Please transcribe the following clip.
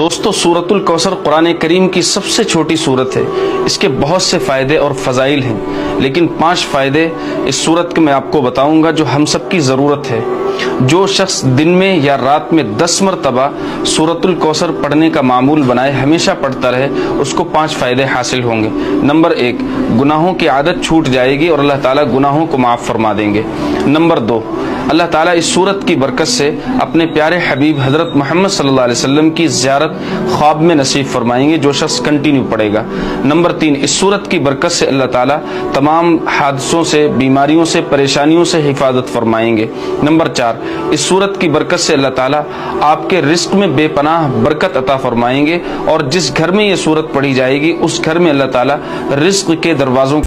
دوستو سورۃ الکوثر قرآن کریم کی سب سے چھوٹی سورت ہے۔ اس کے بہت سے فائدے اور فضائل ہیں، لیکن 5 فائدے اس سورت کے میں آپ کو بتاؤں گا جو ہم سب کی ضرورت ہے۔ جو شخص دن میں یا رات میں 10 مرتبہ سورۃ الکوثر پڑھنے کا معمول بنائے، ہمیشہ پڑھتا رہے، اس کو 5 فائدے حاصل ہوں گے۔ نمبر 1، گناہوں کی عادت چھوٹ جائے گی اور اللہ تعالیٰ گناہوں کو معاف فرما دیں گے۔ نمبر 2، اللہ تعالیٰ اس سورت کی برکت سے اپنے پیارے حبیب حضرت محمد صلی اللہ علیہ وسلم کی زیارت خواب میں نصیب فرمائیں گے جو شخص کنٹینیو پڑھے گا۔ نمبر 3، اس سورت کی برکت سے اللہ تعالیٰ تمام حادثوں سے، بیماریوں سے، پریشانیوں سے حفاظت فرمائیں گے۔ نمبر 4، اس سورت کی برکت سے اللہ تعالیٰ آپ کے رزق میں بے پناہ برکت عطا فرمائیں گے، اور جس گھر میں یہ سورت پڑھی جائے گی اس گھر میں اللہ تعالیٰ رزق کے دروازوں